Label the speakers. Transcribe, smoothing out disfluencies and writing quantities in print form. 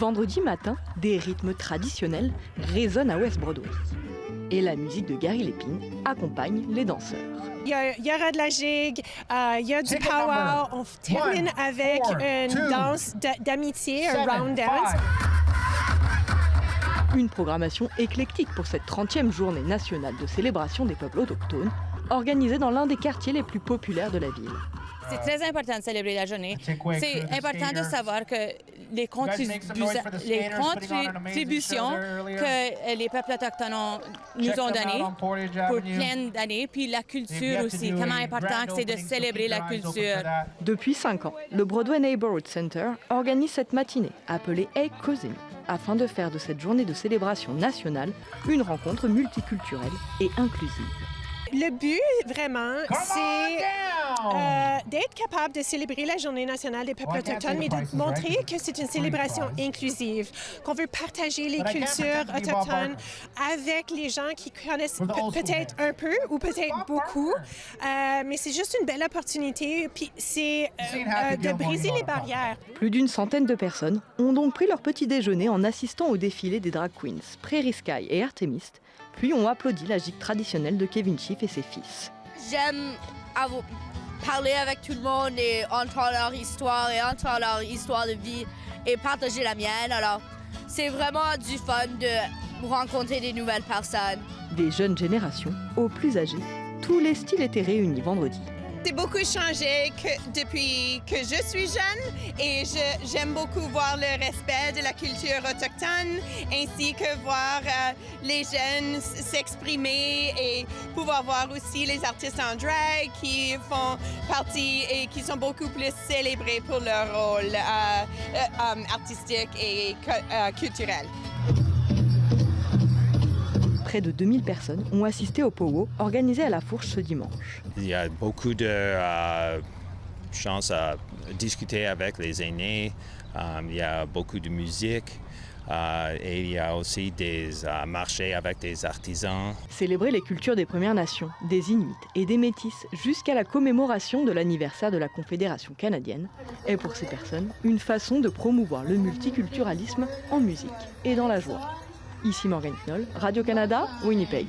Speaker 1: Vendredi matin, des rythmes traditionnels résonnent à West Broadway. Et la musique de Gary Lépine accompagne les danseurs.
Speaker 2: Il y aura de la gigue, il y a du power. On termine avec une danse d'amitié, un round dance.
Speaker 1: Une programmation éclectique pour cette 30e journée nationale de célébration des peuples autochtones, organisée dans l'un des quartiers les plus populaires de la ville.
Speaker 3: C'est très important de célébrer la journée. C'est important de savoir que les contributions que les peuples autochtones nous ont données pour plein d'années, puis la culture aussi, comment important que c'est de célébrer la culture.
Speaker 1: Depuis 5 ans, le Broadway Neighborhood Center organise cette matinée, appelée Hey Cousin, afin de faire de cette journée de célébration nationale une rencontre multiculturelle et inclusive.
Speaker 2: Le but, vraiment, c'est d'être capable de célébrer la Journée nationale des peuples autochtones, mais de montrer que c'est une célébration inclusive, qu'on veut partager les cultures autochtones avec les gens qui connaissent peut-être un peu ou peut-être beaucoup, mais c'est juste une belle opportunité, puis c'est de briser les barrières.
Speaker 1: Plus d'une centaine de personnes ont donc pris leur petit déjeuner en assistant au défilé des drag queens Prairie Sky et Artemis, puis ont applaudi la gigue traditionnelle de Kevin Chief et ses fils.
Speaker 4: J'aime parler avec tout le monde et entendre leur histoire de vie et partager la mienne. Alors, c'est vraiment du fun de rencontrer des nouvelles personnes.
Speaker 1: Des jeunes générations aux plus âgés, tous les styles étaient réunis vendredi.
Speaker 5: C'est beaucoup changé depuis que je suis jeune et j'aime beaucoup voir le respect de la culture autochtone ainsi que voir les jeunes s'exprimer et pouvoir voir aussi les artistes en drag qui font partie et qui sont beaucoup plus célébrés pour leur rôle artistique et culturel.
Speaker 1: Près de 2000 personnes ont assisté au pow-wow organisé à La Fourche ce dimanche.
Speaker 6: Il y a beaucoup de chance à discuter avec les aînés, il y a beaucoup de musique et il y a aussi des marchés avec des artisans.
Speaker 1: Célébrer les cultures des Premières Nations, des Inuits et des Métis jusqu'à la commémoration de l'anniversaire de la Confédération canadienne est pour ces personnes une façon de promouvoir le multiculturalisme en musique et dans la joie. Ici Morgane Knoll, Radio-Canada, Winnipeg.